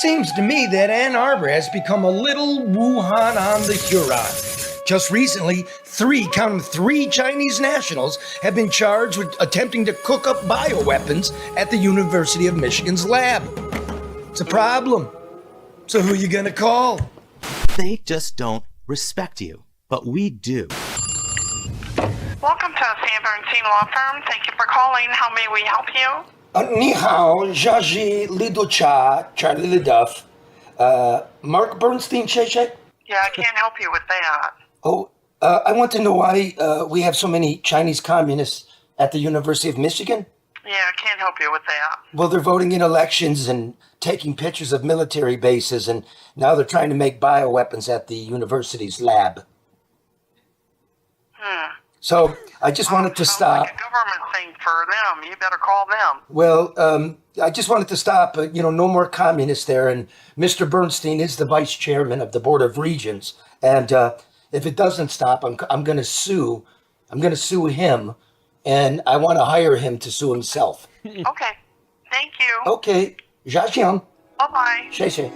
Seems to me that Ann Arbor has become a little Wuhan on the Huron. Just recently, three Chinese nationals have been charged with attempting to cook up bioweapons at the University of Michigan's lab. It's a problem. So who are you gonna call? They just don't respect you, but we do. Welcome to Sandberg & Law Firm. Thank you for calling. How may we help you? Ni hao, Jaji Lido Cha, Charlie LeDuff. Mark Bernstein, Shay? Yeah, I can't help you with that. Oh, I want to know why we have so many Chinese communists at the University of Michigan. Yeah, I can't help you with that. Well, they're voting in elections and taking pictures of military bases, and now they're trying to make bioweapons at the university's lab. So I just wanted to stop. Like a government thing for them. You better call them. Well, I just wanted to stop. No more communists there. And Mr. Bernstein is the vice chairman of the Board of Regents. And if it doesn't stop, I'm going to sue. I'm going to sue him, and I want to hire him to sue himself. Okay. Thank you. Okay. Jiaxiang. Bye-bye. Shay.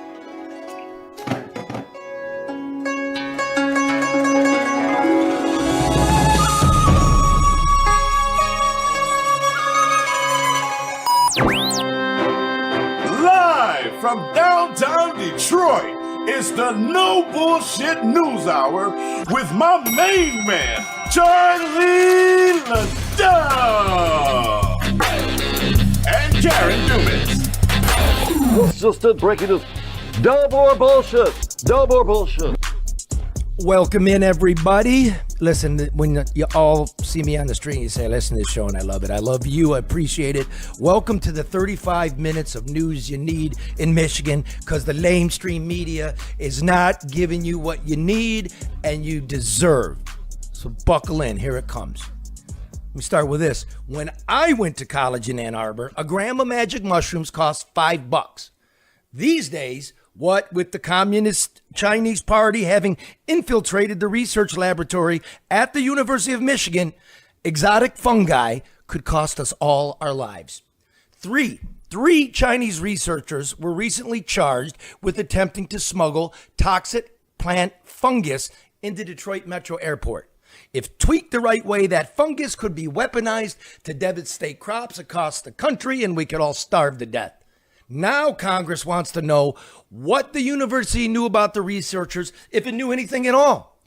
Live from downtown Detroit, it's the No Bullshit News Hour with my main man, Charlie LeDuff, and Karen Dumas. It's just it, breaking news. No more bullshit. No more bullshit. Welcome in, everybody. Listen, when you all see me on the street, you say, listen to this show, and I love it. I love you. I appreciate it. Welcome to the 35 minutes of news you need in Michigan, because the lamestream media is not giving you what you need and you deserve. So buckle in. Here it comes. Let me start with this. When I went to college in Ann Arbor, a gram of magic mushrooms cost $5. These days, what with the Communist Chinese Party having infiltrated the research laboratory at the University of Michigan, exotic fungi could cost us all our lives. Three Chinese researchers were recently charged with attempting to smuggle toxic plant fungus into Detroit Metro Airport. If tweaked the right way, that fungus could be weaponized to devastate crops across the country, and we could all starve to death. Now Congress wants to know what the university knew about the researchers, if it knew anything at all.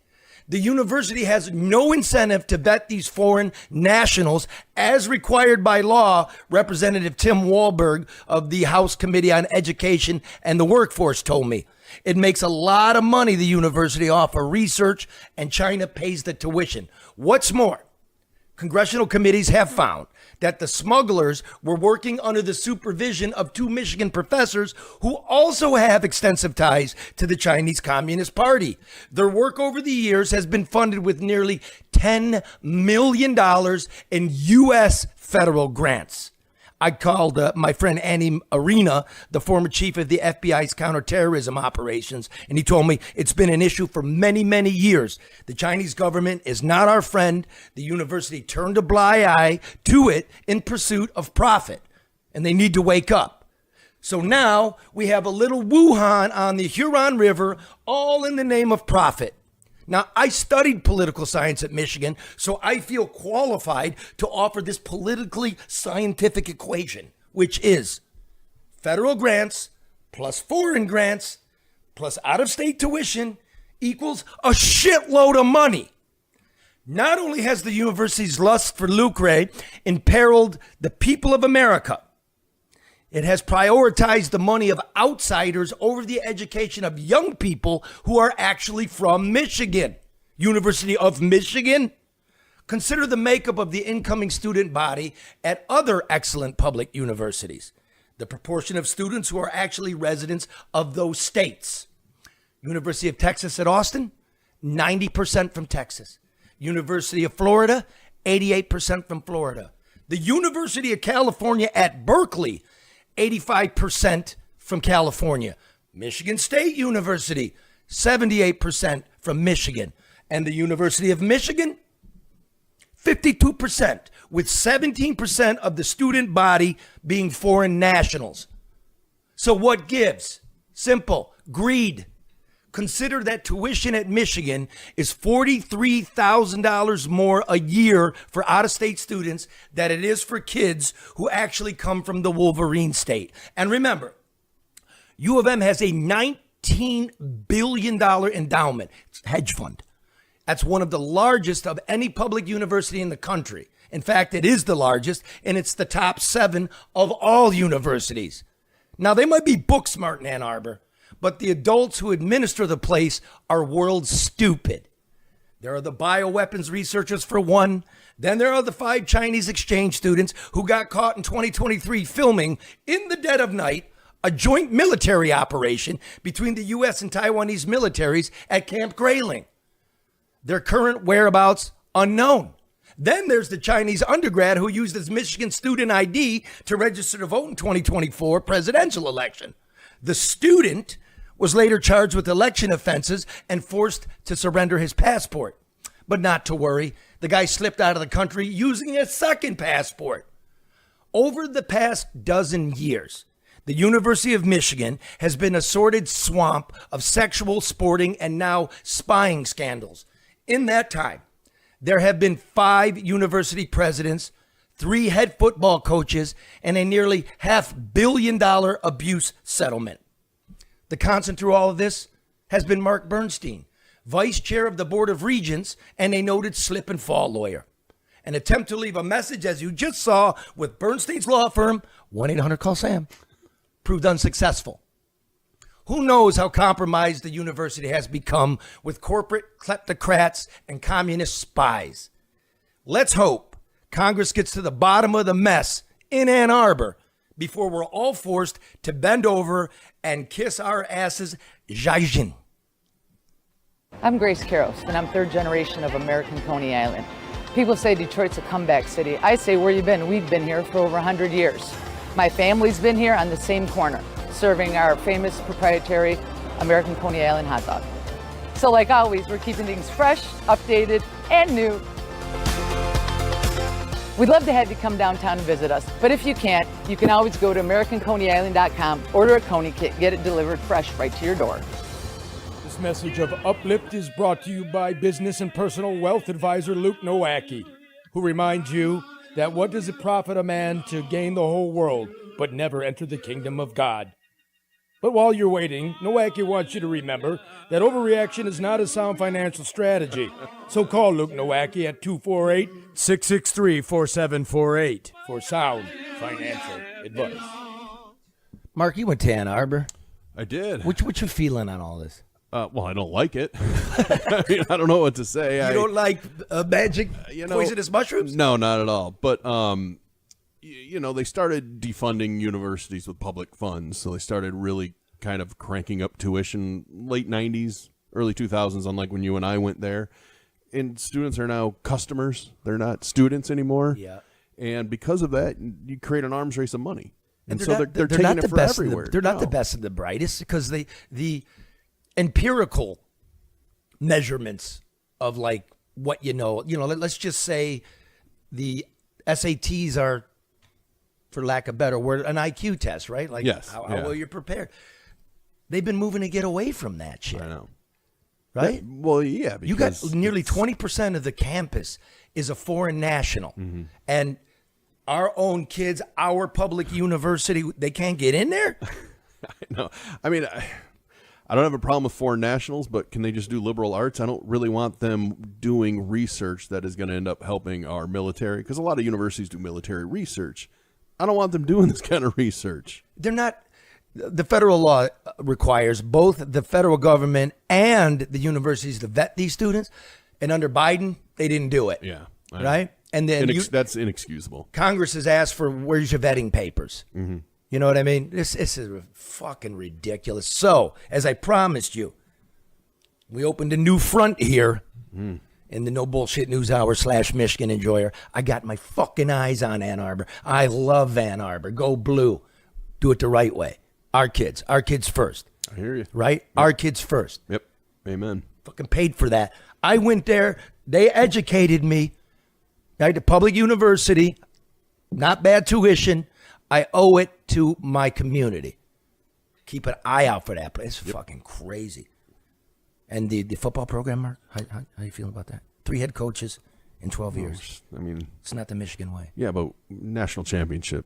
The university has no incentive to vet these foreign nationals as required by law, Representative Tim Walberg of the House Committee on Education and the Workforce told me. It makes a lot of money, the university, off of research, and China pays the tuition. What's more, congressional committees have found that the smugglers were working under the supervision of two Michigan professors who also have extensive ties to the Chinese Communist Party. Their work over the years has been funded with nearly $10 million in U.S. federal grants. I called my friend Annie Arena, the former chief of the FBI's counterterrorism operations, and he told me it's been an issue for many, many years. The Chinese government is not our friend. The university turned a blind eye to it in pursuit of profit, and they need to wake up. So now we have a little Wuhan on the Huron River, all in the name of profit. Now, I studied political science at Michigan, so I feel qualified to offer this politically scientific equation, which is federal grants plus foreign grants plus out-of-state tuition equals a shitload of money. Not only has the university's lust for lucre imperiled the people of America, it has prioritized the money of outsiders over the education of young people who are actually from Michigan. University of Michigan? Consider the makeup of the incoming student body at other excellent public universities. The proportion of students who are actually residents of those states. University of Texas at Austin, 90% from Texas. University of Florida, 88% from Florida. The University of California at Berkeley, 85% from California. Michigan State University, 78% from Michigan. And the University of Michigan, 52%, with 17% of the student body being foreign nationals. So what gives? Simple. Greed. Consider that tuition at Michigan is $43,000 more a year for out-of-state students than it is for kids who actually come from the Wolverine state. And remember, U of M has a $19 billion endowment. It's a hedge fund. That's one of the largest of any public university in the country. In fact, it is the largest, and it's the top 7 of all universities. Now, they might be book smart in Ann Arbor, but the adults who administer the place are world stupid. There are the bioweapons researchers for one. Then there are the 5 Chinese exchange students who got caught in 2023 filming in the dead of night a joint military operation between the U.S. and Taiwanese militaries at Camp Grayling. Their current whereabouts unknown. Then there's the Chinese undergrad who used his Michigan student ID to register to vote in 2024 presidential election. The student was later charged with election offenses and forced to surrender his passport. But not to worry, the guy slipped out of the country using a second passport. Over the past dozen years, the University of Michigan has been a sordid swamp of sexual, sporting, and now spying scandals. In that time, there have been 5 university presidents, 3 head football coaches, and a nearly $500 million abuse settlement. The constant through all of this has been Mark Bernstein, vice chair of the Board of Regents and a noted slip and fall lawyer. An attempt to leave a message, as you just saw with Bernstein's law firm, 1-800-CALL-SAM, proved unsuccessful. Who knows how compromised the university has become with corporate kleptocrats and communist spies. Let's hope Congress gets to the bottom of the mess in Ann Arbor before we're all forced to bend over and kiss our asses Zhaijin. I'm Grace Karos, and I'm 3rd generation of American Coney Island. People say Detroit's a comeback city. I say, where you been? We've been here for over 100 years. My family's been here on the same corner, serving our famous proprietary American Coney Island hot dog. So like always, we're keeping things fresh, updated, and new. We'd love to have you come downtown and visit us, but if you can't, you can always go to AmericanConeyIsland.com, order a Coney kit, get it delivered fresh right to your door. This message of Uplift is brought to you by business and personal wealth advisor Luke Nowacki, who reminds you that what does it profit a man to gain the whole world but never enter the kingdom of God? But while you're waiting, Nowacki wants you to remember that overreaction is not a sound financial strategy. So call Luke Nowacki at 248-663-4748 for sound financial advice. Mark, you went to Ann Arbor. I did. What you feeling on all this? Well, I don't like it. I mean, I don't know what to say. You don't like magic poisonous mushrooms? No, not at all. But, they started defunding universities with public funds. So they started really kind of cranking up tuition late 90s, early 2000s, unlike when you and I went there. And students are now customers. They're not students anymore. Yeah. And because of that, you create an arms race of money. And they're so not, they're they're taking not it the for best everywhere. They're not the best and the brightest because the empirical measurements of like what let's just say the SATs are, for lack of a better word, an IQ test, right? Like how well you're prepared. They've been moving to get away from that shit. I know. Right? Well, yeah. You got nearly 20% of the campus is a foreign national. Mm-hmm. And our own kids, our public university, they can't get in there? I know. I mean, I don't have a problem with foreign nationals, but can they just do liberal arts? I don't really want them doing research that is going to end up helping our military, because a lot of universities do military research. I don't want them doing this kind of research. They're not. The federal law requires both the federal government and the universities to vet these students. And under Biden, they didn't do it. Yeah. Right? And then that's inexcusable. Congress has asked for, where's your vetting papers? Mm-hmm. You know what I mean? This is fucking ridiculous. So, as I promised you, we opened a new front here in the No Bullshit News Hour / Michigan Enjoyer. I got my fucking eyes on Ann Arbor. I love Ann Arbor. Go blue. Do it the right way. Our kids first. I hear you. Right? Yep. Our kids first. Yep. Amen. Fucking paid for that. I went there. They educated me. Right? The public university. Not bad tuition. I owe it to my community. Keep an eye out for that. But it's fucking crazy. And the football program, Mark, how you feeling about that? 3 head coaches in 12 years. I mean, it's not the Michigan way. Yeah, but national championship.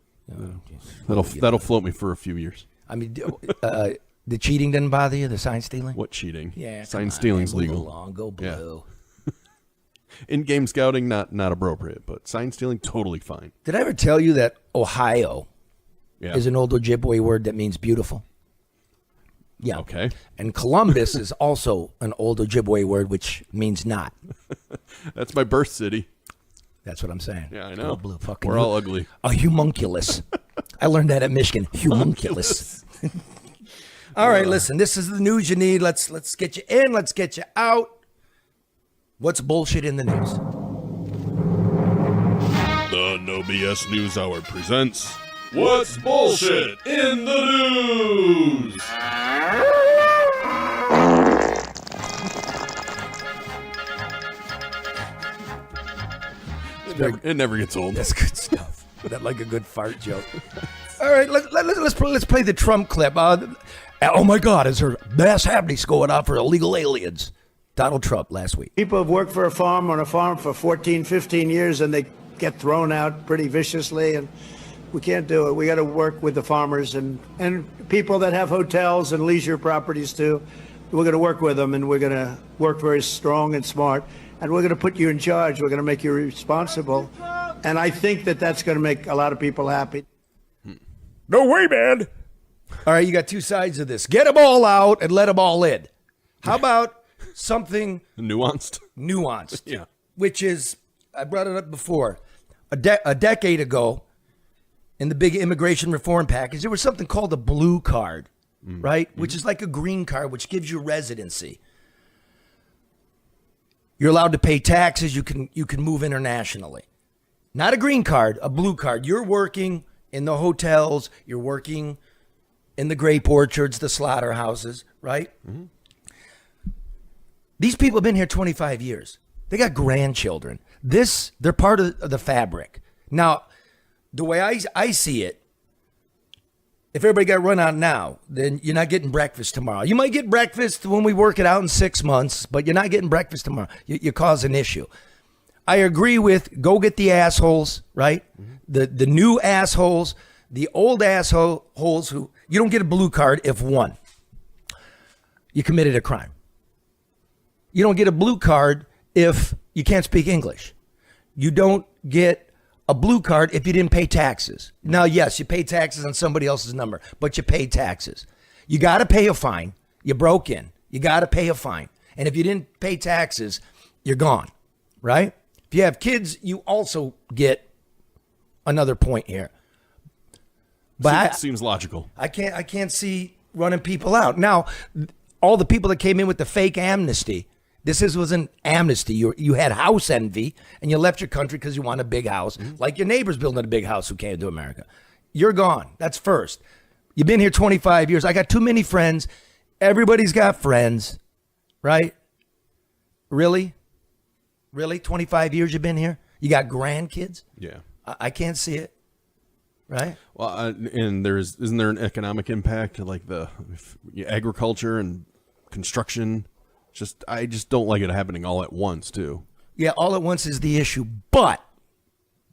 That'll float me for a few years. I mean, the cheating didn't bother you? The sign stealing? What cheating? Yeah, sign stealing's legal. Move along, go blue. Yeah. In-game scouting, not appropriate, but sign stealing, totally fine. Did I ever tell you that Ohio is an old Ojibwe word that means beautiful? Yeah. Okay. And Columbus is also an old Ojibwe word which means not. That's my birth city. That's what I'm saying. Yeah, I know. Blue, fucking We're all ugly. A homunculus. I learned that at Michigan. Homunculus. All right, listen. This is the news you need. Let's get you in. Let's get you out. What's bullshit in the news? The No BS Newshour presents What's Bullshit in the News? It never gets old. That's good stuff. That like a good fart joke. All right, let's play the Trump clip. Oh my God, is there mass amnesty going on for illegal aliens? Donald Trump last week. People have worked for on a farm for 14, 15 years, and they get thrown out pretty viciously, and we can't do it. We got to work with the farmers and people that have hotels and leisure properties too. We're going to work with them, and we're going to work very strong and smart, and we're going to put you in charge. We're going to make you responsible, and I think that that's going to make a lot of people happy. No way, man. All right, you got two sides of this. Get them all out and let them all in. How about something nuanced? Yeah. Which is, I brought it up before, a decade ago, in the big immigration reform package, there was something called a blue card, right? Which is like a green card, which gives you residency. You're allowed to pay taxes. You can move internationally. Not a green card, a blue card. You're working in the hotels. You're working in the grape orchards, the slaughterhouses, right? Mm-hmm. These people have been here 25 years. They got grandchildren. They're part of the fabric. Now, the way I see it, if everybody got run out now, then you're not getting breakfast tomorrow. You might get breakfast when we work it out in 6 months, but you're not getting breakfast tomorrow. You cause an issue. I agree with go get the assholes, right? Mm-hmm. The new assholes, the old assholes who, you don't get a blue card if one, you committed a crime. You don't get a blue card if you can't speak English. You don't get a blue card if you didn't pay taxes. Now, yes, you pay taxes on somebody else's number, but you pay taxes. You got to pay a fine. You broke in. You got to pay a fine. And if you didn't pay taxes, you're gone, right? If you have kids, you also get another point here. But seems logical. I can't see running people out. Now, all the people that came in with the fake amnesty, was an amnesty. You had house envy, and you left your country because you want a big house, like your neighbors building a big house who came to America. You're gone. That's first. You've been here 25 years. I got too many friends. Everybody's got friends, right? Really? 25 years you've been here? You got grandkids? Yeah. I can't see it, right? Well, and isn't there an economic impact, like the agriculture and construction? I just don't like it happening all at once, too. Yeah, all at once is the issue. But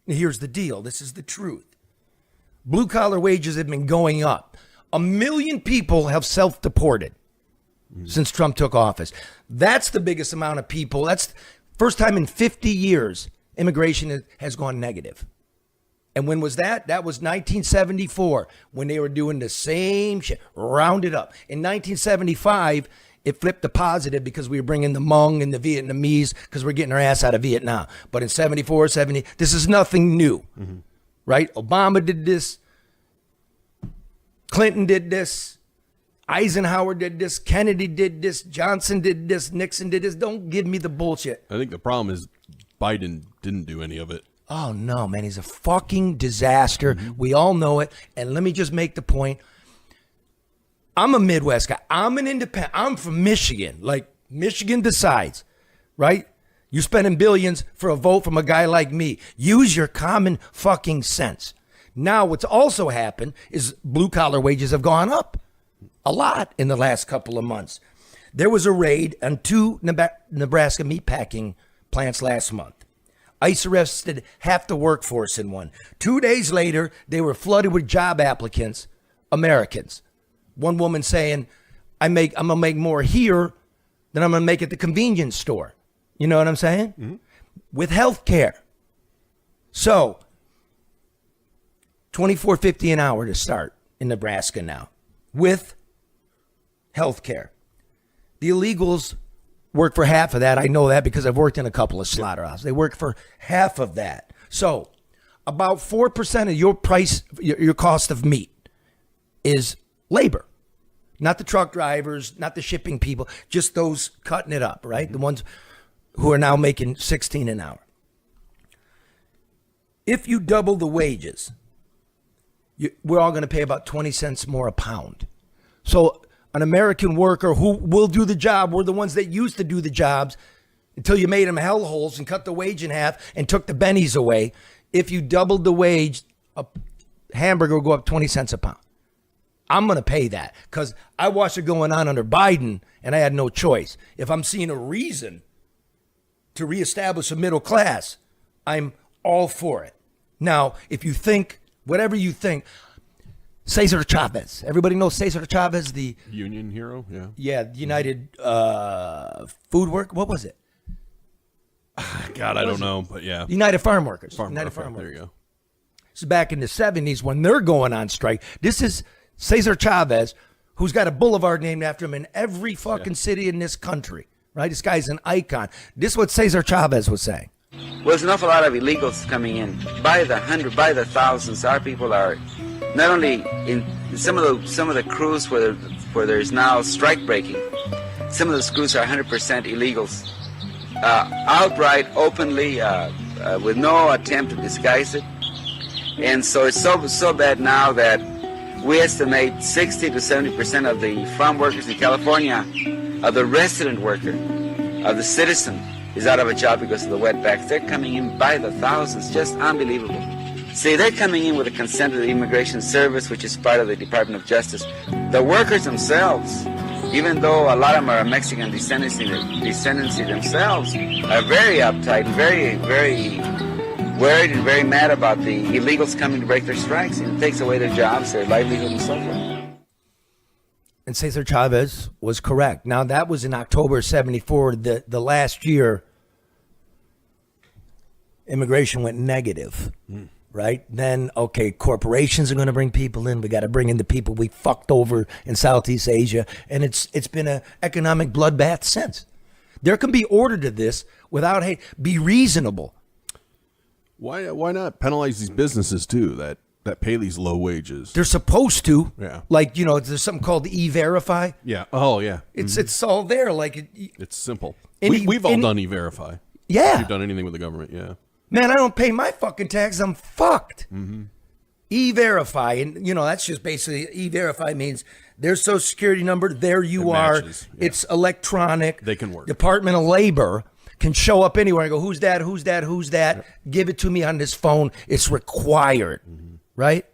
here's the deal. This is the truth. Blue-collar wages have been going up. 1 million people have self-deported since Trump took office. That's the biggest amount of people. That's first time in 50 years immigration has gone negative. And when was that? That was 1974 when they were doing the same shit. Rounded up. In 1975... it flipped to positive because we were bringing the Hmong and the Vietnamese because we're getting our ass out of Vietnam. But in 74, 70, this is nothing new, right? Obama did this. Clinton did this. Eisenhower did this. Kennedy did this. Johnson did this. Nixon did this. Don't give me the bullshit. I think the problem is Biden didn't do any of it. Oh, no, man. He's a fucking disaster. We all know it. And let me just make the point. I'm a Midwest guy. I'm an independent. I'm from Michigan. Like, Michigan decides, right? You're spending billions for a vote from a guy like me. Use your common fucking sense. Now, what's also happened is blue-collar wages have gone up. a lot in the last couple of months. There was a raid on 2 Nebraska meatpacking plants last month. ICE arrested half the workforce in one. 2 days later, they were flooded with job applicants, Americans. One woman saying, I'm going to make more here than I'm going to make at the convenience store. You know what I'm saying? Mm-hmm. With health care. So, $24.50 an hour to start in Nebraska now with health care. The illegals work for half of that. I know that because I've worked in a couple of slaughterhouses. They work for half of that. So about 4% of your price, your cost of meat is labor. Not the truck drivers, not the shipping people, just those cutting it up, right? Mm-hmm. The ones who are now making $16 an hour. If you double the wages, we're all going to pay about 20 cents more a pound. So an American worker who will do the job, we're the ones that used to do the jobs until you made them hellholes and cut the wage in half and took the bennies away. If you doubled the wage, a hamburger will go up 20 cents a pound. I'm going to pay that because I watched it going on under Biden and I had no choice. If I'm seeing a reason to reestablish a middle class, I'm all for it. Now, if you think, whatever you think, Cesar Chavez. Everybody knows Cesar Chavez, the Union hero, yeah. Yeah, United Food Work. What was it? God, I don't know, but yeah. United Farm Workers. United Farm Workers. Workers. There you go. This is back in the 70s when they're going on strike. This is Cesar Chavez, who's got a boulevard named after him in every fucking city in this country, right? This guy's an icon. This is what Cesar Chavez was saying. Well, there's an awful lot of illegals coming in by the hundred, by the thousands. Our people are not only in some of the crews where there's now strike breaking. Some of those crews are 100% illegals, outright, openly, with no attempt to disguise it. And so it's so bad now that we estimate 60 to 70% of the farm workers in California, of the resident worker, of the citizen, is out of a job because of the wetbacks. They're coming in by the thousands, just unbelievable. See, they're coming in with the consent of the Immigration Service, which is part of the Department of Justice. The workers themselves, even though a lot of them are Mexican descendancy themselves, are very uptight, very, very worried and very mad about the illegals coming to break their strikes. And it takes away their jobs, their livelihood, and so forth. And Cesar Chavez was correct. Now, that was in October 74. The last year, immigration went negative, right? Then, okay, corporations are going to bring people in. We got to bring in the people we fucked over in Southeast Asia. And it's been an economic bloodbath since. There can be order to this without hate. Be reasonable. Why not penalize these businesses, too, that pay these low wages? They're supposed to. Yeah. Like, there's something called E-Verify. Yeah. Oh, yeah. It's all there. Like it's simple. We've all done E-Verify. Yeah. If you've done anything with the government, yeah. Man, I don't pay my fucking taxes. I'm fucked. Mm-hmm. E-Verify. And, that's just basically, E-Verify means their social security number, there you are. Matches, yeah. It's electronic. They can work. Department of Labor can show up anywhere and go, who's that? Yep. Give it to me on this phone. It's required, right?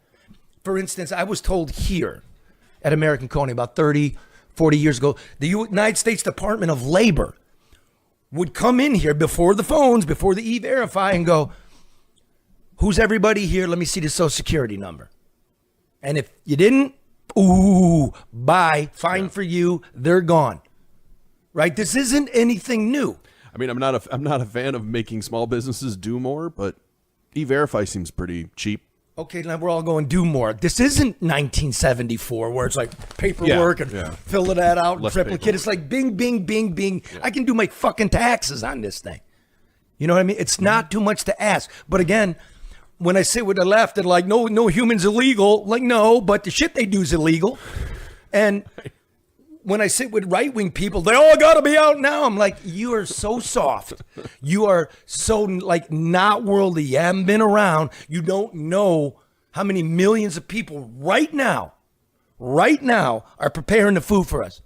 For instance, I was told here at American Coney about 30, 40 years ago, the United States Department of Labor would come in here before the phones, before the E-Verify and go, who's everybody here? Let me see the social security number. And if you didn't, bye, fine for you, they're gone. Right? This isn't anything new. I mean, I'm not a fan of making small businesses do more, but E-Verify seems pretty cheap. Okay, now we're all going do more. This isn't 1974 where it's like paperwork and fill that out and triplicate. Paperwork. It's like bing, bing, bing, bing. Yeah. I can do my fucking taxes on this thing. You know what I mean? It's not too much to ask. But again, when I sit with the left, they're like, no human's illegal. Like, no, but the shit they do is illegal. And when I sit with right-wing people, they all got to be out now. I'm like, you are so soft. You are so, like, not worldly. You haven't been around. You don't know how many millions of people right now are preparing the food for us,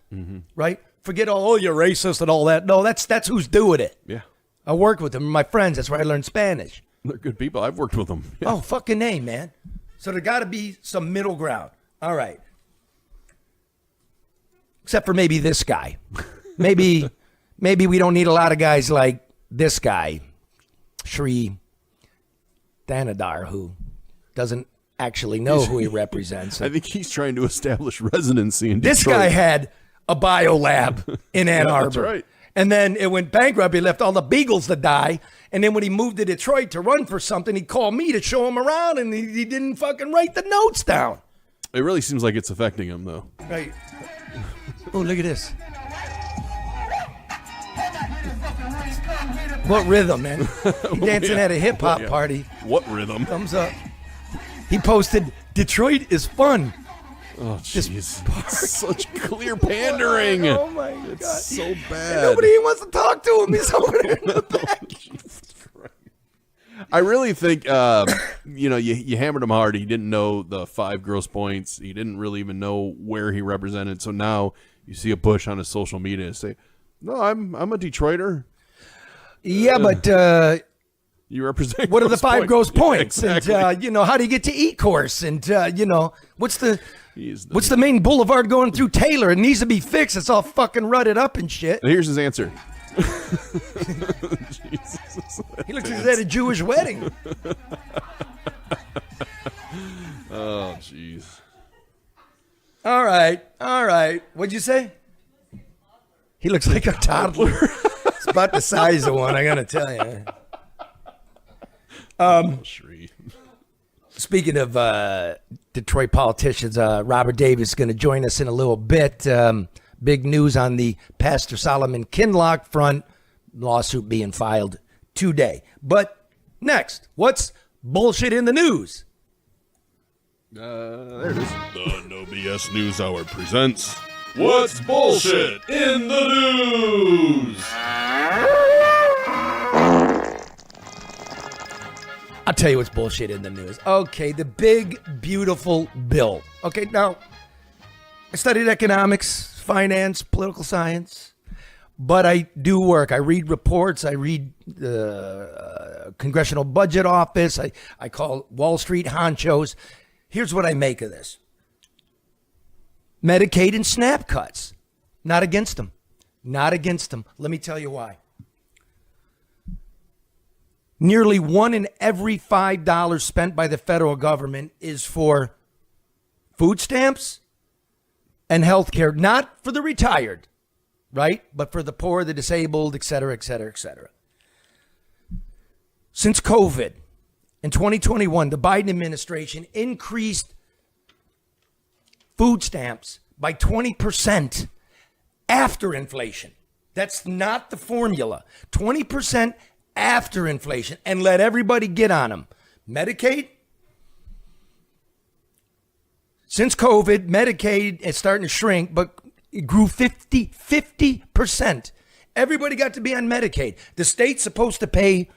right? Forget all, you're racist and all that. No, that's who's doing it. Yeah. I work with them. My friends, that's where I learned Spanish. They're good people. I've worked with them. Yeah. Oh, fucking name, man. So there got to be some middle ground. All right. except for maybe this guy. Maybe we don't need a lot of guys like this guy, Shri Thanedar, who doesn't actually know who he represents. I think he's trying to establish residency in Detroit. This guy had a biolab in Ann Arbor. That's right. And then it went bankrupt. He left all the beagles to die. And then when he moved to Detroit to run for something, he called me to show him around, and he didn't fucking write the notes down. It really seems like it's affecting him, though. Right. Oh, look at this. What rhythm, man? He dancing at a hip-hop party. What rhythm? Thumbs up. He posted, Detroit is fun. Oh, jeez. Such clear pandering. Oh, my God. It's so bad. And nobody wants to talk to him. He's over there in the back. I really think, you hammered him hard. He didn't know the 5 gross points. He didn't really even know where he represented. So now you see a push on his social media and say, no, I'm a Detroiter. Yeah, but you represent. What are the 5 gross points? Yeah, exactly. And how do you get to E-course? And what's the main boulevard going through Taylor? It needs to be fixed. It's all fucking rutted up and shit. And here's his answer. He looks like he's at a Jewish wedding. Oh, jeez. All right. What'd you say? He looks like a toddler. It's about the size of one, I gotta tell you. Speaking of Detroit politicians, Robert Davis is going to join us in a little bit. Big news on the Pastor Solomon Kinloch front, lawsuit being filed today. But next, what's bullshit in the news? There it is. The No BS Newshour presents What's Bullshit in the News? I'll tell you what's bullshit in the news. Okay, the big, beautiful bill. Okay, now, I studied economics, finance, political science, but I do work. I read reports. I read the Congressional Budget Office. I call Wall Street honchos. Here's what I make of this. Medicaid and SNAP cuts. Not against them. Not against them. Let me tell you why. Nearly 1 in every $5 spent by the federal government is for food stamps and health care, not for the retired, right? But for the poor, the disabled, et cetera, et cetera, et cetera. Since COVID, in 2021, the Biden administration increased food stamps by 20% after inflation. That's not the formula. 20% after inflation, and let everybody get on them. Medicaid, since COVID, Medicaid is starting to shrink, but it grew 50%. Everybody got to be on Medicaid. The state's supposed to pay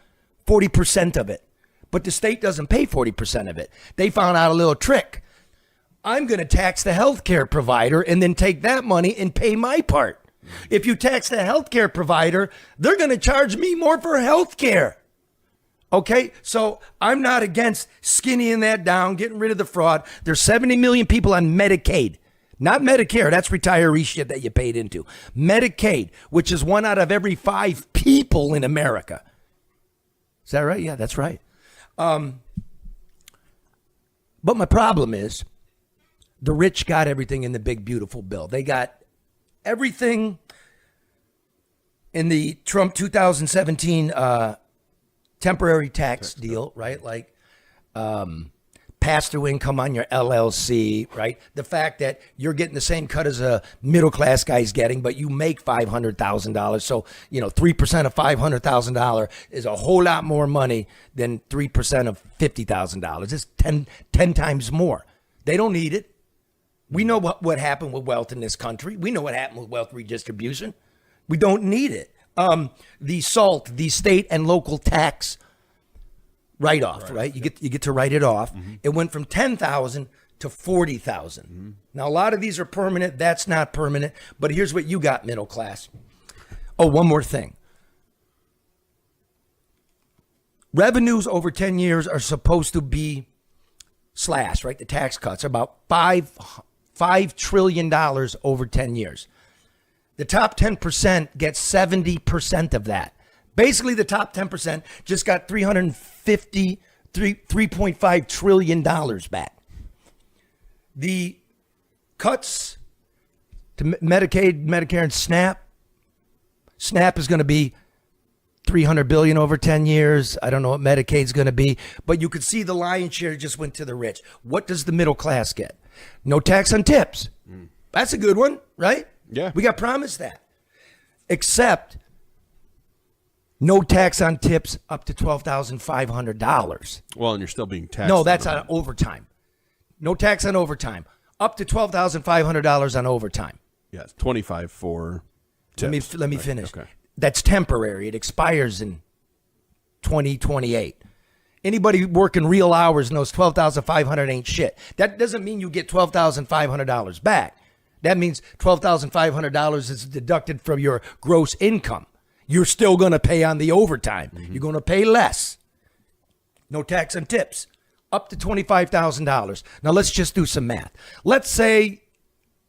40% of it, but the state doesn't pay 40% of it. They found out a little trick. I'm going to tax the healthcare provider and then take that money and pay my part. If you tax the healthcare provider, they're going to charge me more for healthcare. Okay, so I'm not against skinnying that down, getting rid of the fraud. There's 70 million people on Medicaid, not Medicare. That's retiree shit that you paid into. Medicaid, which is 1 out of every 5 people in America. Is that right? Yeah, that's right. But my problem is the rich got everything in the big, beautiful bill. They got everything in the Trump 2017 temporary tax deal, right? Like pass-through income on your LLC, right? The fact that you're getting the same cut as a middle-class guy's getting, but you make $500,000. So, 3% of $500,000 is a whole lot more money than 3% of $50,000. It's 10 times more. They don't need it. We know what happened with wealth in this country. We know what happened with wealth redistribution. We don't need it. The SALT, the state and local tax write-off, right? You get to write it off. Mm-hmm. It went from 10,000 to 40,000. Mm-hmm. Now, a lot of these are permanent. That's not permanent. But here's what you got, middle class. Oh, one more thing. Revenues over 10 years are supposed to be slashed, right? The tax cuts are about $5 trillion over 10 years. The top 10% gets 70% of that. Basically, the top 10% just got $3.5 trillion back. The cuts to Medicaid, Medicare, and SNAP is going to be $300 billion over 10 years. I don't know what Medicaid's going to be, but you could see the lion's share just went to the rich. What does the middle class get? No tax on tips. That's a good one, right? Yeah. We got promised that. Except no tax on tips up to $12,500. Well, and you're still being taxed. No, that's on overtime. No tax on overtime. Up to $12,500 on overtime. Yes, 25 for tips. Let me finish. Okay. That's temporary. It expires in 2028. Anybody working real hours knows $12,500 ain't shit. That doesn't mean you get $12,500 back. That means $12,500 is deducted from your gross income. You're still going to pay on the overtime. You're going to pay less. No tax on tips. Up to $25,000. Now let's just do some math. Let's say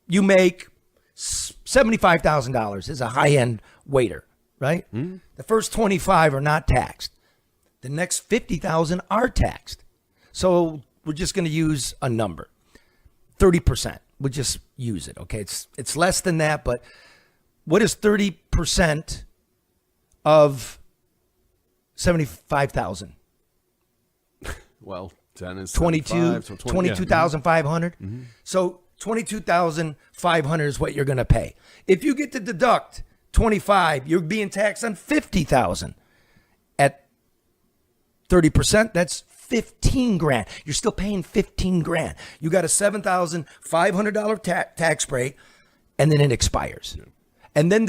you make $75,000 as a high-end waiter, right? The first 25 are not taxed. The next 50,000 are taxed. So we're just going to use a number. 30%. We'll just use it, okay? It's less than that, but what is 30% of 75,000? Well, 10 is 22,500. So 22,500 is what you're going to pay. If you get to deduct 25, you're being taxed on 50,000. At 30%, that's 15 grand. You're still paying 15 grand. You got a $7,500 tax break, and then it expires. And then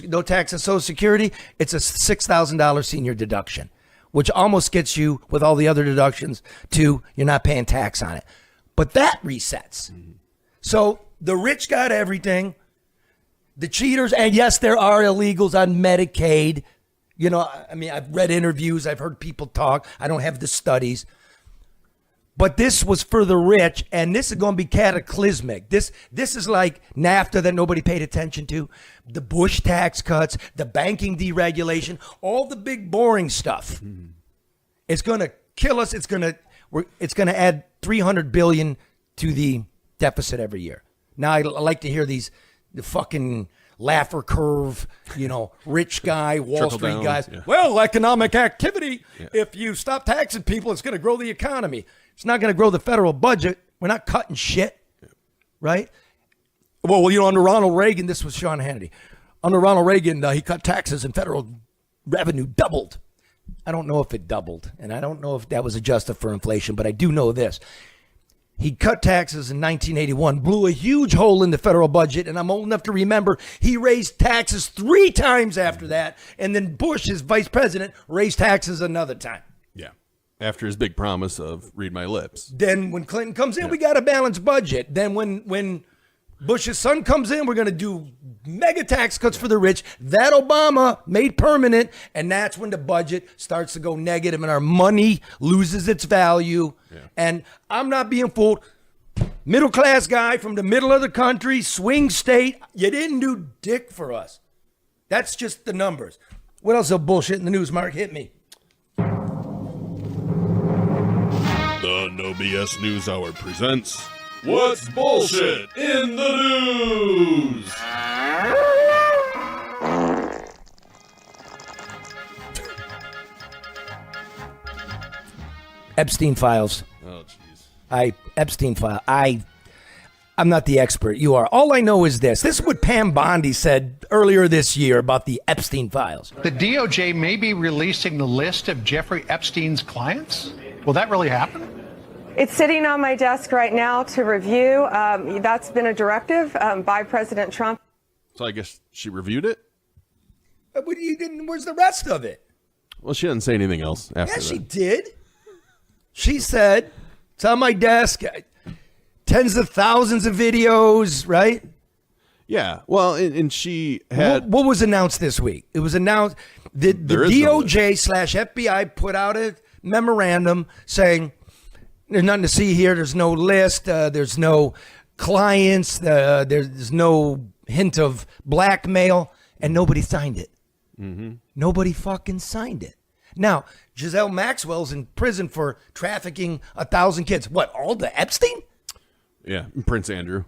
no tax on Social Security, it's a $6,000 senior deduction, which almost gets you, with all the other deductions, to you're not paying tax on it. But that resets. So the rich got everything. The cheaters, and yes, there are illegals on Medicaid. You know, I mean, I've read interviews. I've heard people talk. I don't have the studies. But this was for the rich, and this is going to be cataclysmic. This is like NAFTA that nobody paid attention to, the Bush tax cuts, the banking deregulation, all the big boring stuff. It's going to kill us. It's going to add $300 billion to the deficit every year. Now I like to hear the fucking Laffer curve, rich guy, Wall Street down, guys. yeah. Well, economic activity. Yeah. If you stop taxing people, it's going to grow the economy. It's not going to grow the federal budget. We're not cutting shit, right? Well, under Ronald Reagan, this was Sean Hannity. Under Ronald Reagan, he cut taxes and federal revenue doubled. I don't know if it doubled, and I don't know if that was adjusted for inflation, but I do know this. He cut taxes in 1981, blew a huge hole in the federal budget, and I'm old enough to remember he raised taxes 3 times after that, and then Bush, his vice president, raised taxes another time. Yeah. After his big promise of read my lips. Then when Clinton comes in, we got a balanced budget. Then when Bush's son comes in, we're going to do mega tax cuts for the rich. That Obama made permanent, and that's when the budget starts to go negative and our money loses its value. Yeah. And I'm not being fooled. Middle class guy from the middle of the country, swing state, you didn't do dick for us. That's just the numbers. What else is bullshit in the news, Mark? Hit me. The No BS Newshour presents What's Bullshit in the News? Epstein files. Oh, jeez. Epstein file. I'm not the expert. You are. All I know is this. This is what Pam Bondi said earlier this year about the Epstein files. The DOJ may be releasing the list of Jeffrey Epstein's clients. Will that really happen? It's sitting on my desk right now to review. That's been a directive by President Trump. So I guess she reviewed it? Where's the rest of it? Well, she didn't say anything else after that. Yeah, she did. She said, it's on my desk, tens of thousands of videos, right? Yeah. Well, and she had... What was announced this week? It was announced, the DOJ/FBI put out a memorandum saying, there's nothing to see here. There's no list. There's no clients. There's no hint of blackmail, and nobody signed it. Mm-hmm. Nobody fucking signed it. Now, Giselle Maxwell's in prison for trafficking 1,000 kids. What, all the Epstein? Yeah, Prince Andrew,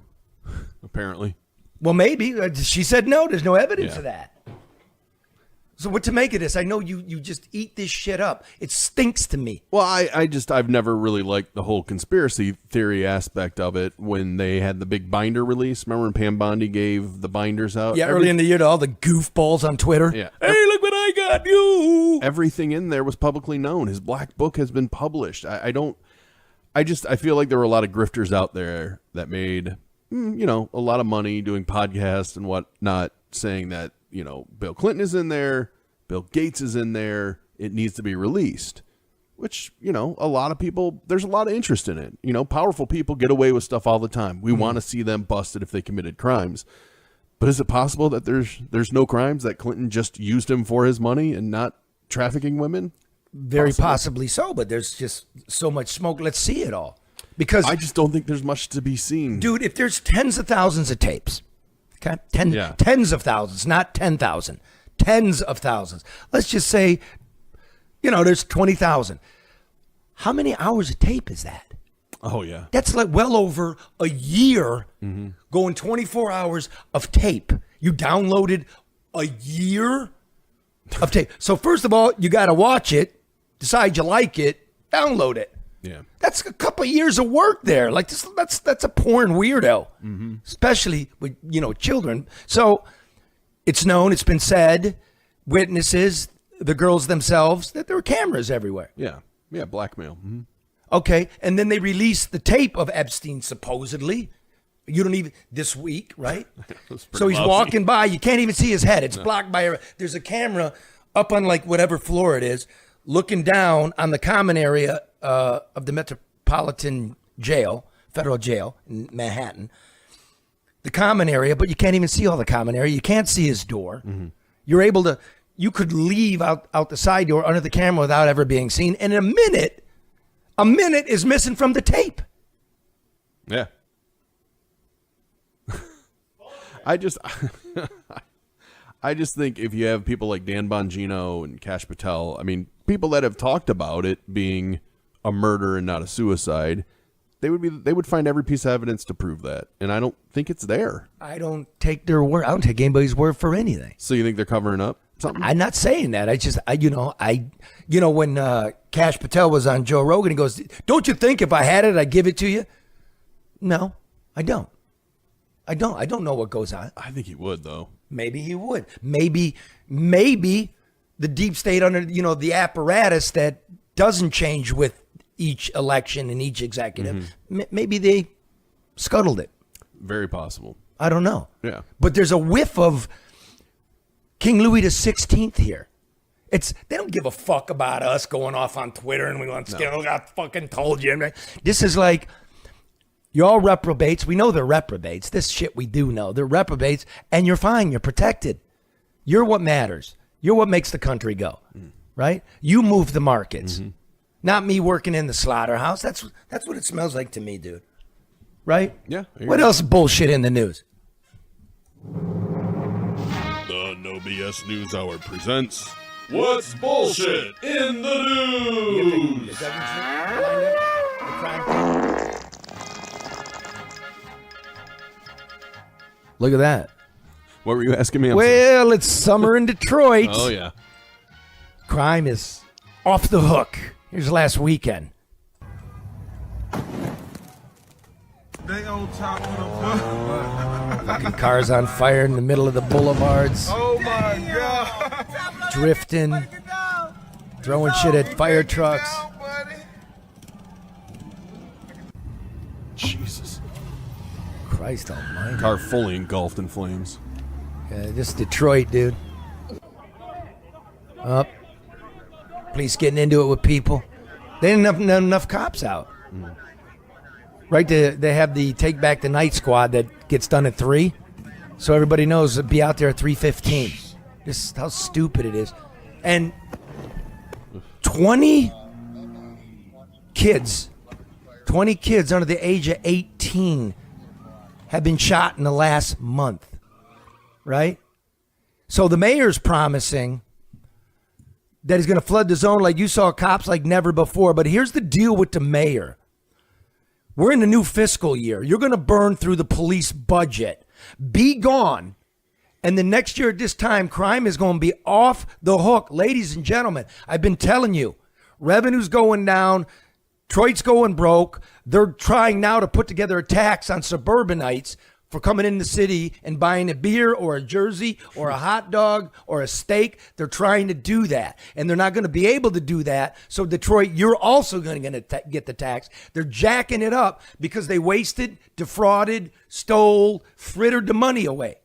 apparently. Well, maybe. She said no. There's no evidence of that. So what to make of this? I know you just eat this shit up. It stinks to me. Well, I've never really liked the whole conspiracy theory aspect of it when they had the big binder release. Remember when Pam Bondi gave the binders out? Yeah, early in the year to all the goofballs on Twitter. Yeah. Hey, look what I got you. Everything in there was publicly known. His black book has been published. I feel like there were a lot of grifters out there that made, a lot of money doing podcasts and whatnot, saying that, Bill Clinton is in there, Bill Gates is in there, it needs to be released, which, a lot of people, there's a lot of interest in it. Powerful people get away with stuff all the time. We want to see them busted if they committed crimes. But is it possible that there's no crimes, that Clinton just used him for his money and not trafficking women? Very possibly so, but there's just so much smoke. Let's see it all. Because I just don't think there's much to be seen. Dude, if there's tens of thousands of tapes, okay? Tens of thousands, not 10,000. Tens of thousands. Let's just say, there's 20,000. How many hours of tape is that? Oh, yeah. That's like well over a year going 24 hours of tape. You downloaded a year of tape. So first of all, you got to watch it, decide you like it, download it. Yeah. That's a couple of years of work there. Like that's a porn weirdo, especially with, children. So it's known, it's been said, witnesses, the girls themselves, that there were cameras everywhere. Yeah. Yeah, blackmail. Mm-hmm. Okay, and then they released the tape of Epstein, supposedly. You don't even, this week, right? So he's walking by, you can't even see his head. It's blocked by, there's a camera up on like whatever floor it is, looking down on the common area of the Metropolitan Jail, federal jail in Manhattan. The common area, but you can't even see all the common area. You can't see his door. You're able to, you could leave out the side door under the camera without ever being seen. And in a minute is missing from the tape. Yeah. I just think if you have people like Dan Bongino and Kash Patel, people that have talked about it being a murder and not a suicide, they would find every piece of evidence to prove that. And I don't think it's there. I don't take their word. I don't take anybody's word for anything. So you think they're covering up something? I'm not saying that. When Kash Patel was on Joe Rogan, he goes, "Don't you think if I had it, I'd give it to you?" No, I don't. I don't know what goes on. I think he would, though. Maybe he would. Maybe the deep state under, the apparatus that doesn't change with each election and each executive, maybe they scuttled it. Very possible. I don't know. Yeah. But there's a whiff of King Louis XVI here. They don't give a fuck about us going off on Twitter and we want to I fucking told you. This is like, you're all reprobates. We know they're reprobates. This shit we do know. They're reprobates, and you're fine. You're protected. You're what matters. You're what makes the country go, right? You move the markets. Not me working in the slaughterhouse. That's what it smells like to me, dude. Right? Yeah. What else bullshit in the news? The No BS Newshour presents What's Bullshit in the News? Look at that. What were you asking me? Well, it's summer in Detroit. Oh, yeah. Crime is off the hook. Here's last weekend. They on top of the Fucking cars on fire in the middle of the boulevards. Oh my God. Drifting. Throwing shit at fire trucks. Jesus. Christ almighty. Car fully engulfed in flames. This is Detroit, dude. Up. Police getting into it with people. They didn't have enough cops out. Right? They have the Take Back the Night squad that gets done at 3. So everybody knows to be out there at 3:15. This is how stupid it is. And 20 kids under the age of 18 have been shot in the last month. right? So the mayor's promising that he's going to flood the zone like you saw cops like never before. But here's the deal with the mayor. We're in the new fiscal year. You're going to burn through the police budget. Be gone. And the next year at this time, crime is going to be off the hook. Ladies and gentlemen, I've been telling you, revenue's going down. Detroit's going broke. They're trying now to put together a tax on suburbanites for coming in the city and buying a beer or a jersey or a hot dog or a steak. They're trying to do that. And they're not going to be able to do that. So Detroit, you're also going to get the tax. They're jacking it up because they wasted, defrauded, stole, frittered the money away.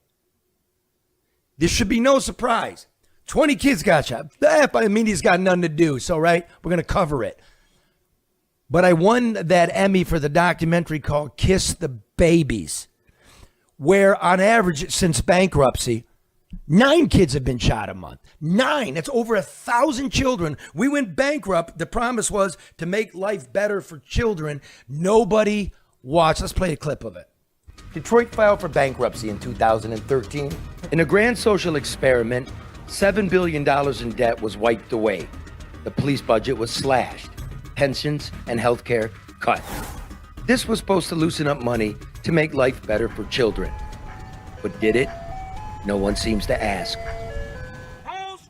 This should be no surprise. 20 kids got shot. I mean, he's got nothing to do. So, right, we're going to cover it. But I won that Emmy for the documentary called Kiss the Babies, where on average since bankruptcy, 9 kids have been shot a month. 9. That's over 1,000 children. We went bankrupt. The promise was to make life better for children. Nobody watched. Let's play a clip of it. Detroit filed for bankruptcy in 2013. In a grand social experiment, $7 billion in debt was wiped away. The police budget was slashed. Pensions and health care cut. This was supposed to loosen up money to make life better for children. But did it? No one seems to ask.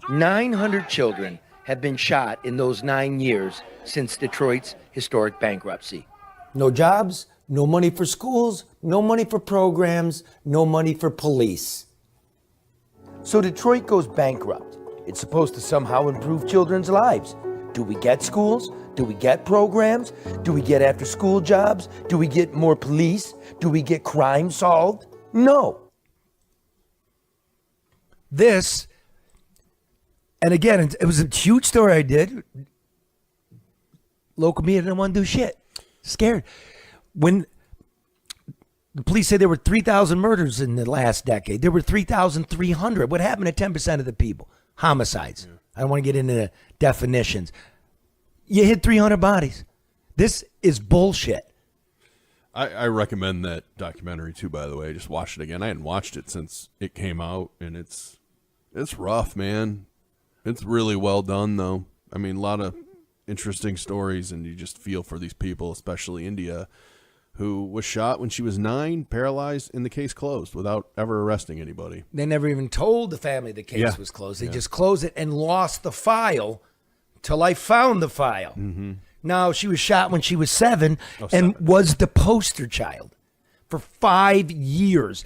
900 children have been shot in those 9 years since Detroit's historic bankruptcy. No jobs, no money for schools, no money for programs, no money for police. So Detroit goes bankrupt. It's supposed to somehow improve children's lives. Do we get schools? Do we get programs? Do we get after-school jobs? Do we get more police? Do we get crime solved? No. This, and again, it was a huge story I did. Local media didn't want to do shit. Scared. When the police say there were 3,000 murders in the last decade, there were 3,300. What happened to 10% of the people? Homicides. Yeah. I don't want to get into the definitions. You hit 300 bodies. This is bullshit. I recommend that documentary too, by the way. I just watched it again. I hadn't watched it since it came out, and it's rough, man. It's really well done, though. I mean, a lot of interesting stories, and you just feel for these people, especially India, who was shot when she was 9, paralyzed, and the case closed without ever arresting anybody. They never even told the family the case was closed. They just closed it and lost the file till I found the file. Mm-hmm. Now, she was shot when she was 7 and was the poster child for 5 years.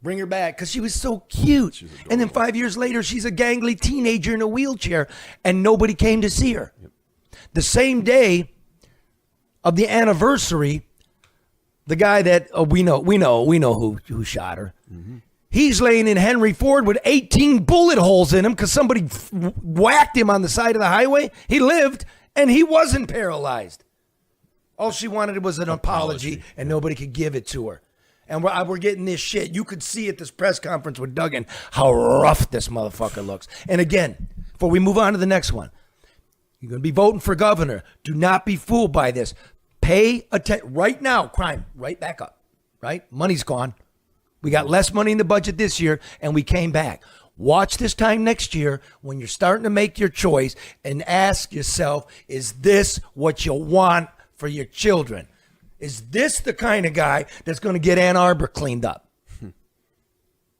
Bring her back because she was so cute. And then 5 years later, she's a gangly teenager in a wheelchair and nobody came to see her. Yep. The same day of the anniversary, the guy that we know who shot her. Mm-hmm. He's laying in Henry Ford with 18 bullet holes in him because somebody whacked him on the side of the highway. He lived, and he wasn't paralyzed. All she wanted was an apology, and nobody could give it to her. And we're getting this shit. You could see at this press conference with Duggan how rough this motherfucker looks. And again, before we move on to the next one, you're going to be voting for governor. Do not be fooled by this. Pay attention. Right now, crime, right back up, right? Money's gone. We got less money in the budget this year, and we came back. Watch this time next year when you're starting to make your choice and ask yourself, is this what you want for your children? Is this the kind of guy that's going to get Ann Arbor cleaned up?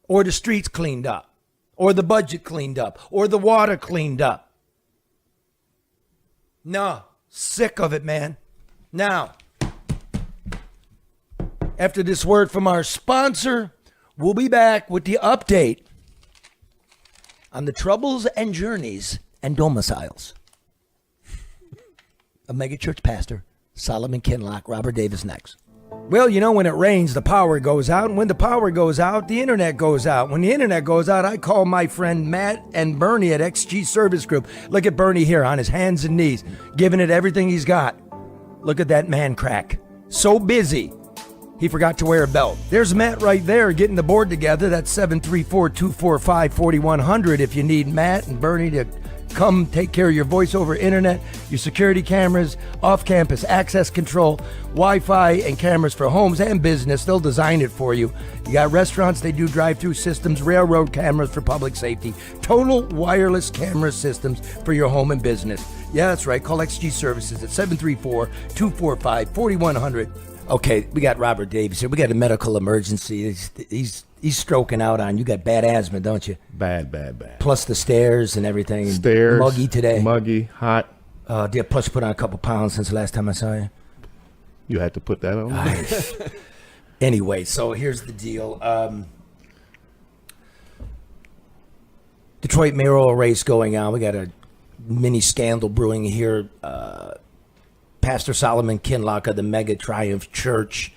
Or the streets cleaned up? Or the budget cleaned up? Or the water cleaned up? No, sick of it, man. Now, after this word from our sponsor, we'll be back with the update on the troubles and journeys and domiciles of Mega-chuch Pastor Solomon Kinloch. Robert Davis next. Well, you know, when it rains, the power goes out. And when the power goes out, the internet goes out. When the internet goes out, I call my friend Matt and Bernie at XG Service Group. Look at Bernie here on his hands and knees, giving it everything he's got. Look at that man crack. So busy, he forgot to wear a belt. There's Matt right there getting the board together. That's 734-245-4100 if you need Matt and Bernie to come take care of your voice over internet, your security cameras, off-campus access control, Wi-Fi, and cameras for homes and business. They'll design it for you. You got restaurants, they do drive-through systems, railroad cameras for public safety, total wireless camera systems for your home and business. Yeah, that's right. Call XG Services at 734-245-4100. Okay, we got Robert Davis here. We got a medical emergency. He's stroking out on. You got bad asthma, don't you? Bad. Plus the stairs and everything. Stairs. Muggy today. Muggy, hot. Plus put on a couple pounds since the last time I saw you. You had to put that on? Anyway, so here's the deal. Detroit mayoral race going on. We got a mini scandal brewing here. Pastor Solomon Kinloch of the Mega-chuch Church.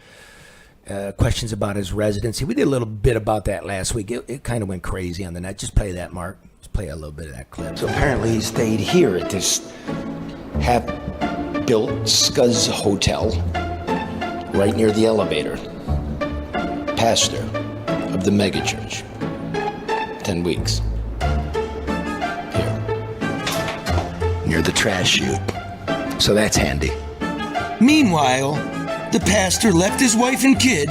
Questions about his residency. We did a little bit about that last week. It kind of went crazy on the net. Just play that, Mark. Just play a little bit of that clip. So apparently he stayed here at this half-built Scuzz hotel right near the elevator. Pastor of the Mega-chuch. 10 weeks. Here. Near the trash chute. So that's handy. Meanwhile, the pastor left his wife and kid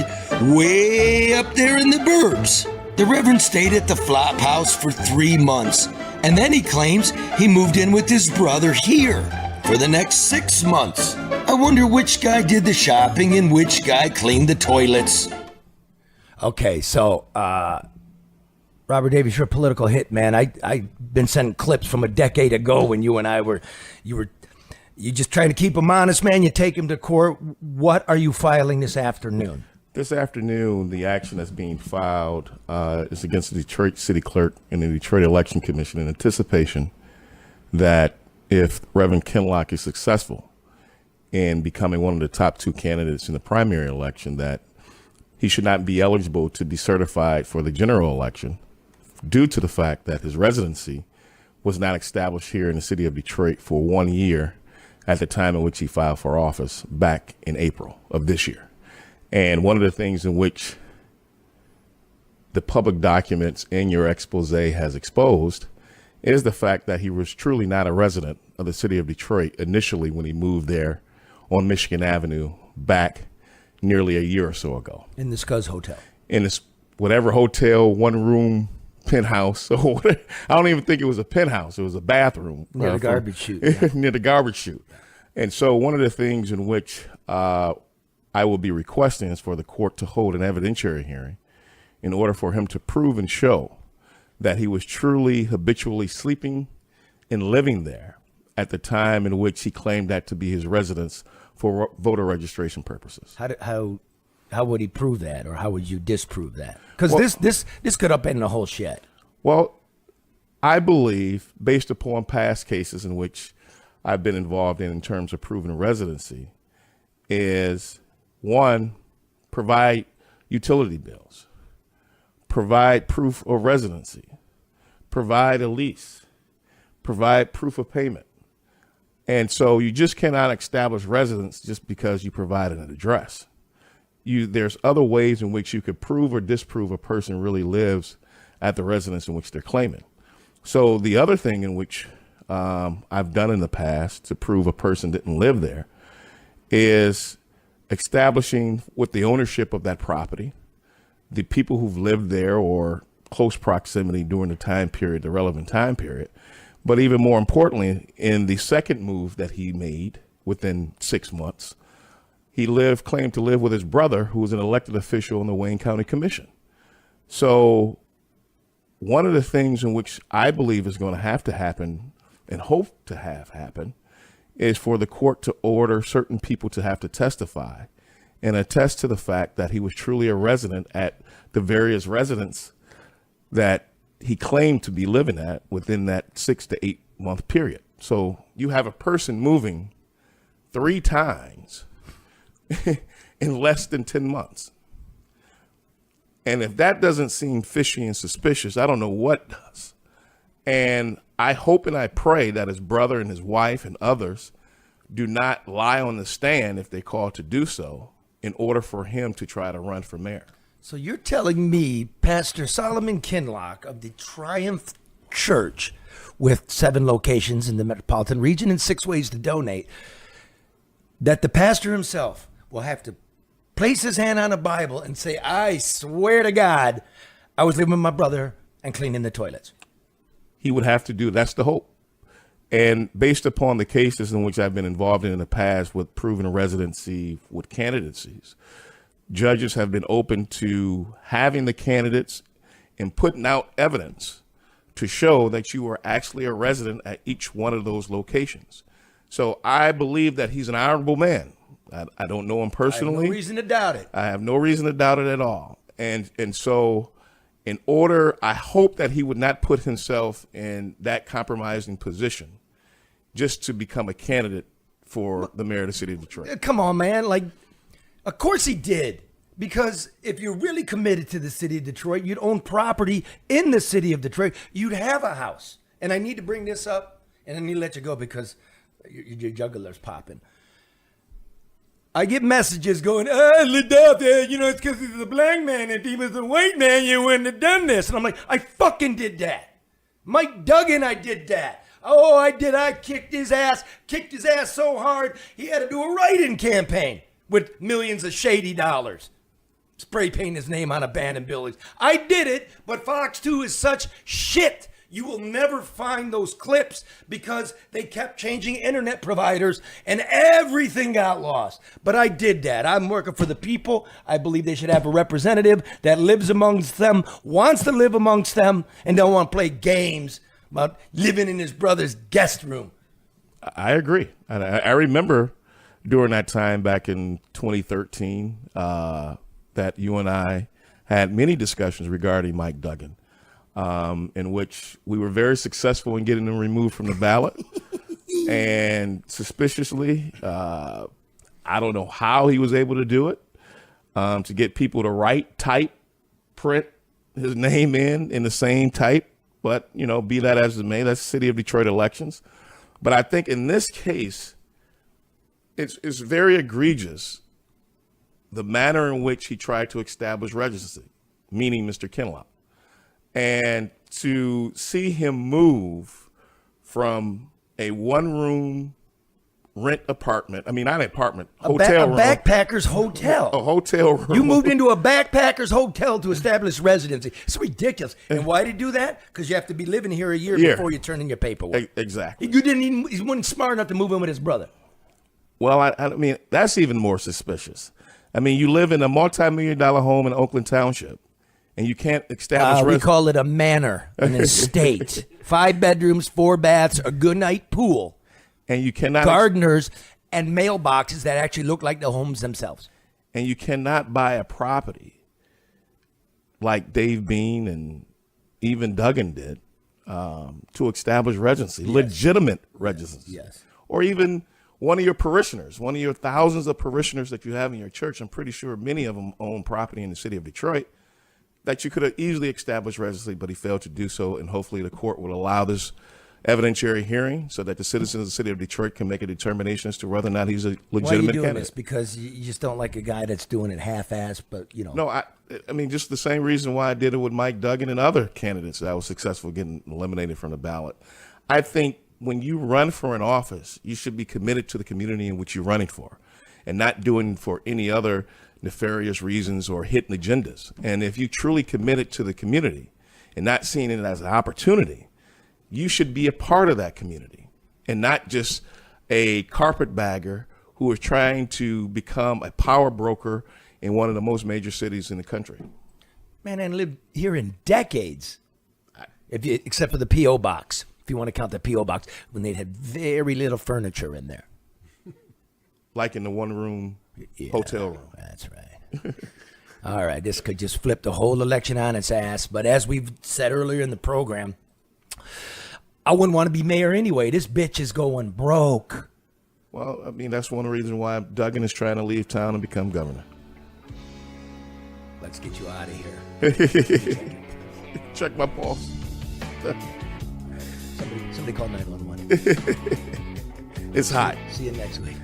way up there in the burbs. The Reverend stayed at the flop house for 3 months, and then he claims he moved in with his brother here for the next 6 months. I wonder which guy did the shopping and which guy cleaned the toilets. Okay, so, Robert Davis, you're a political hitman. I've been sending clips from a decade ago when you and I were you just trying to keep him honest, man. You take him to court. What are you filing this afternoon? This afternoon, the action that's being filed is against the Detroit City Clerk and the Detroit Election Commission in anticipation that if Reverend Kinloch is successful in becoming one of the top 2 candidates in the primary election, that he should not be eligible to be certified for the general election due to the fact that his residency was not established here in the city of Detroit for 1 year at the time in which he filed for office back in April of this year. And one of the things in which the public documents in your expose has exposed is the fact that he was truly not a resident of the city of Detroit initially when he moved there on Michigan Avenue back nearly a year or so ago. In the Scuzz Hotel. In this whatever hotel, 1-room penthouse. So I don't even think it was a penthouse. It was a bathroom. Near the garbage chute. Yeah. Near the garbage chute. And so one of the things in which I will be requesting is for the court to hold an evidentiary hearing in order for him to prove and show that he was truly habitually sleeping and living there at the time in which he claimed that to be his residence for voter registration purposes. How would he prove that, or how would you disprove that? Because this could upend the whole shit. Well, I believe, based upon past cases in which I've been involved in terms of proving residency, is 1, provide utility bills, provide proof of residency, provide a lease, provide proof of payment. And so you just cannot establish residence just because you provide an address. There's other ways in which you could prove or disprove a person really lives at the residence in which they're claiming. So the other thing in which I've done in the past to prove a person didn't live there is establishing with the ownership of that property, the people who've lived there or close proximity during the time period, the relevant time period. But even more importantly, in the second move that he made within 6 months, he claimed to live with his brother, who was an elected official in the Wayne County Commission. So one of the things in which I believe is going to have to happen and hope to have happen is for the court to order certain people to have to testify and attest to the fact that he was truly a resident at the various residents that he claimed to be living at within that 6 to 8 month period. So you have a person moving 3 times in less than 10 months. And if that doesn't seem fishy and suspicious, I don't know what does. And I hope and I pray that his brother and his wife and others do not lie on the stand if they call to do so in order for him to try to run for mayor. So you're telling me Pastor Solomon Kinloch of the Triumph church with 7 locations in the metropolitan region and 6 ways to donate, that the pastor himself will have to place his hand on a Bible and say, I swear to God, I was living with my brother and cleaning the toilets. He would have to do, that's the hope. And based upon the cases in which I've been involved in the past with proven residency with candidacies, judges have been open to having the candidates and putting out evidence to show that you were actually a resident at each one of those locations. So I believe that he's an honorable man. I don't know him personally. I have no reason to doubt it. I have no reason to doubt it at all. And so in order, I hope that he would not put himself in that compromising position just to become a candidate for the mayor of the city of Detroit. Come on, man. Like, of course he did. Because if you're really committed to the city of Detroit, you'd own property in the city of Detroit. You'd have a house. And I need to bring this up, and I need to let you go because your juggler's popping. I get messages going, LeDuff, it's because he's a black man. If he was a white man, you wouldn't have done this. And I'm like, I fucking did that. Mike Duggan, I did that. Oh, I did. I kicked his ass so hard, he had to do a write-in campaign with millions of shady dollars. Spray paint his name on abandoned buildings. I did it, but Fox 2 is such shit. You will never find those clips because they kept changing internet providers and everything got lost. But I did that. I'm working for the people. I believe they should have a representative that lives amongst them, wants to live amongst them, and don't want to play games about living in his brother's guest room. I agree. I remember during that time back in 2013 that you and I had many discussions regarding Mike Duggan. In which we were very successful in getting him removed from the ballot. And suspiciously, I don't know how he was able to do it, to get people to write, type, print his name in the same type. But, be that as it may, that's City of Detroit elections. But I think in this case, it's very egregious, the manner in which he tried to establish residency, meaning Mr. Kinloch. And to see him move from a one-room rent apartment, not an apartment, hotel room. A backpacker's hotel. A hotel room. You moved into a backpacker's hotel to establish residency. It's ridiculous. And why did you do that? Because you have to be living here a year before you turn in your paperwork. Exactly. He wasn't smart enough to move in with his brother. Well, that's even more suspicious. You live in a multi-million-dollar home in Oakland Township. And you can't establish. We call it a manor, an estate. 5 bedrooms, 4 baths, a goodnight pool. And you cannot. Gardeners and mailboxes that actually look like the homes themselves. And you cannot buy a property like Dave Bean and even Duggan did to establish residency, legitimate residency. Yes. Or even one of your parishioners, one of your thousands of parishioners that you have in your church. I'm pretty sure many of them own property in the city of Detroit. That you could have easily established residency, but he failed to do so. And hopefully the court will allow this evidentiary hearing so that the citizens of the city of Detroit can make a determination as to whether or not he's a legitimate Why are you doing candidate. this? Because you just don't like a guy that's doing it half-assed, but No, I just the same reason why I did it with Mike Duggan and other candidates that was successful getting eliminated from the ballot. I think when you run for an office, you should be committed to the community in which you're running for and not doing for any other nefarious reasons or hidden agendas. And if you truly committed to the community and not seeing it as an opportunity, you should be a part of that community and not just a carpetbagger who is trying to become a power broker in one of the most major cities in the country. Man, I lived here in decades, except for the P.O. box, if you want to count the P.O. box, when they had very little furniture in there. Like in the one-room hotel room. That's right. All right, this could just flip the whole election on its ass. But as we've said earlier in the program, I wouldn't want to be mayor anyway. This bitch is going broke. Well, that's one reason why Duggan is trying to leave town and become governor. Let's get you out of here. Check my pulse. Somebody call 911. It's hot. See you next week.